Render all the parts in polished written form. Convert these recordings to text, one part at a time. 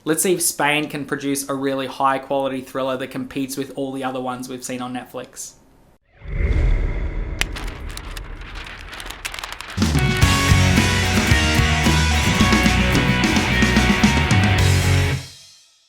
let's see if Spain can produce a really high quality thriller that competes with all the other ones we've seen on Netflix.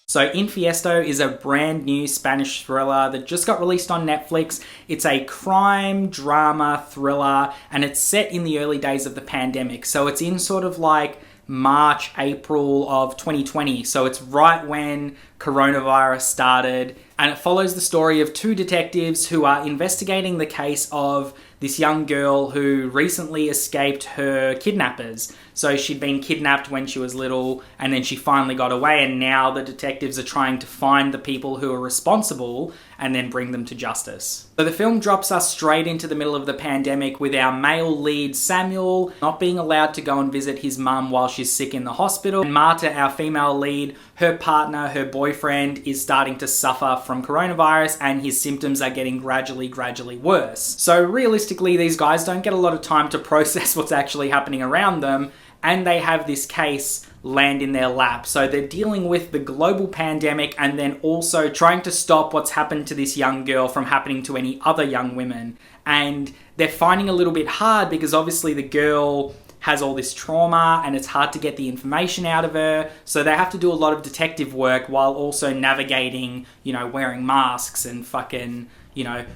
So Infiesto is a brand new Spanish thriller that just got released on Netflix. It's a crime, drama, thriller, and it's set in the early days of the pandemic. So it's in sort of like March, April of 2020. So it's right when coronavirus started. And it follows the story of two detectives who are investigating the case of this young girl who recently escaped her kidnappers. So she'd been kidnapped when she was little, and then she finally got away, and now the detectives are trying to find the people who are responsible and then bring them to justice. So the film drops us straight into the middle of the pandemic with our male lead Samuel not being allowed to go and visit his mum while she's sick in the hospital. And Marta, our female lead, her partner, her boyfriend, is starting to suffer from coronavirus, and his symptoms are getting gradually worse. So realistically, these guys don't get a lot of time to process what's actually happening around them, and they have this case land in their lap. So they're dealing with the global pandemic and then also trying to stop what's happened to this young girl from happening to any other young women. And they're finding a little bit hard because obviously the girl has all this trauma and it's hard to get the information out of her. So they have to do a lot of detective work while also navigating, wearing masks and fucking,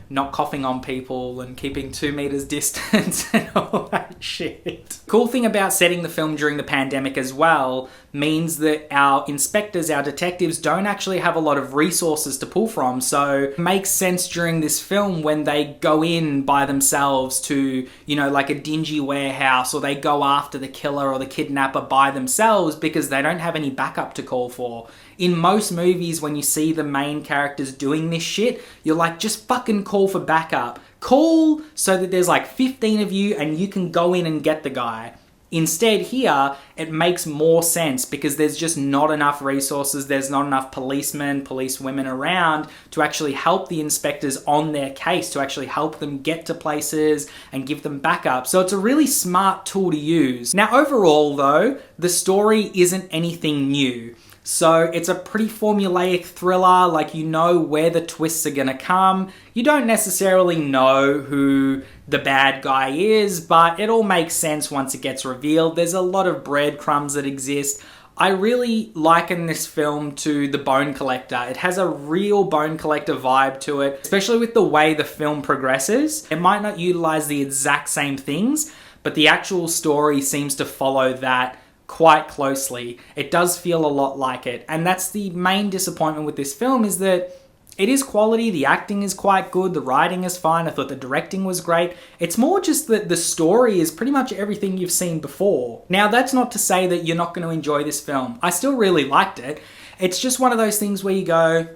not coughing on people and keeping 2 meters distance and all that shit. Cool thing about setting the film during the pandemic as well means that our inspectors, our detectives, don't actually have a lot of resources to pull from. So it makes sense during this film when they go in by themselves to, like a dingy warehouse, or they go after the killer or the kidnapper by themselves because they don't have any backup to call for. In most movies, when you see the main characters doing this shit, you're like, just fucking call for backup. Call so that there's like 15 of you and you can go in and get the guy. Instead, here, it makes more sense because there's just not enough resources, there's not enough policemen, policewomen around to actually help the inspectors on their case, to actually help them get to places and give them backup. So it's a really smart tool to use. Now, overall, though, the story isn't anything new. So it's a pretty formulaic thriller, like you know where the twists are gonna come. You don't necessarily know who the bad guy is, but it all makes sense once it gets revealed. There's a lot of breadcrumbs that exist. I really liken this film to The Bone Collector. It has a real Bone Collector vibe to it, especially with the way the film progresses. It might not utilize the exact same things, but the actual story seems to follow that quite closely. It does feel a lot like it. And that's the main disappointment with this film, is that it is quality, the acting is quite good, the writing is fine, I thought the directing was great. It's more just that the story is pretty much everything you've seen before. Now, that's not to say that you're not going to enjoy this film. I still really liked it. It's just one of those things where you go,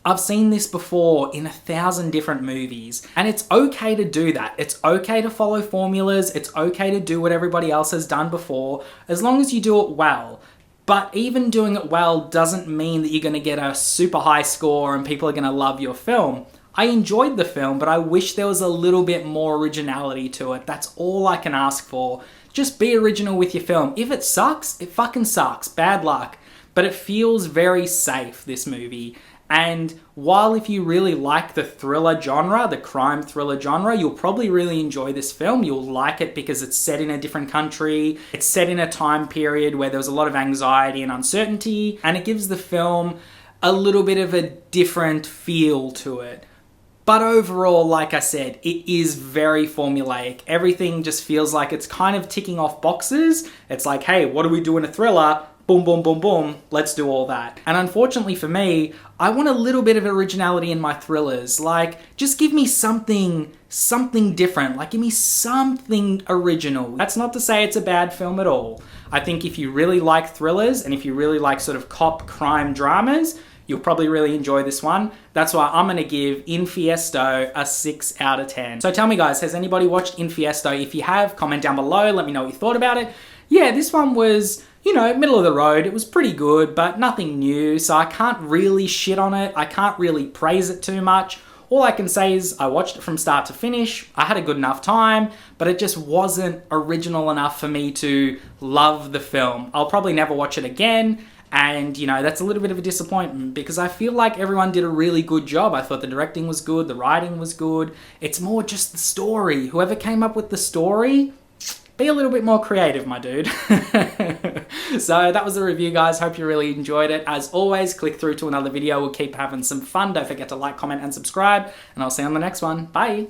I've seen this before in 1,000 different movies, and it's okay to do that. It's okay to follow formulas. It's okay to do what everybody else has done before, as long as you do it well. But even doing it well doesn't mean that you're going to get a super high score and people are going to love your film. I enjoyed the film, but I wish there was a little bit more originality to it. That's all I can ask for. Just be original with your film. If it sucks, it fucking sucks. Bad luck. But it feels very safe, this movie. And while if you really like the thriller genre, the crime thriller genre, you'll probably really enjoy this film. You'll like it because it's set in a different country. It's set in a time period where there was a lot of anxiety and uncertainty, and it gives the film a little bit of a different feel to it. But overall, like I said, it is very formulaic. Everything just feels like it's kind of ticking off boxes. It's like, hey, what do we do in a thriller? Boom, boom, boom, boom, let's do all that. And unfortunately for me, I want a little bit of originality in my thrillers. Like, just give me something different. Like, give me something original. That's not to say it's a bad film at all. I think if you really like thrillers and if you really like sort of cop crime dramas, you'll probably really enjoy this one. That's why I'm gonna give Infiesto a 6 out of 10. So tell me guys, has anybody watched Infiesto? If you have, comment down below, let me know what you thought about it. Yeah, this one was, middle of the road. It was pretty good, but nothing new, so I can't really shit on it. I can't really praise it too much. All I can say is I watched it from start to finish. I had a good enough time, but it just wasn't original enough for me to love the film. I'll probably never watch it again, And, you know, that's a little bit of a disappointment because I feel like everyone did a really good job. I thought the directing was good, the writing was good. It's more just the story. Whoever came up with the story, be a little bit more creative, my dude. So that was the review, guys. Hope you really enjoyed it. As always, click through to another video. We'll keep having some fun. Don't forget to like, comment, and subscribe. And I'll see you on the next one. Bye.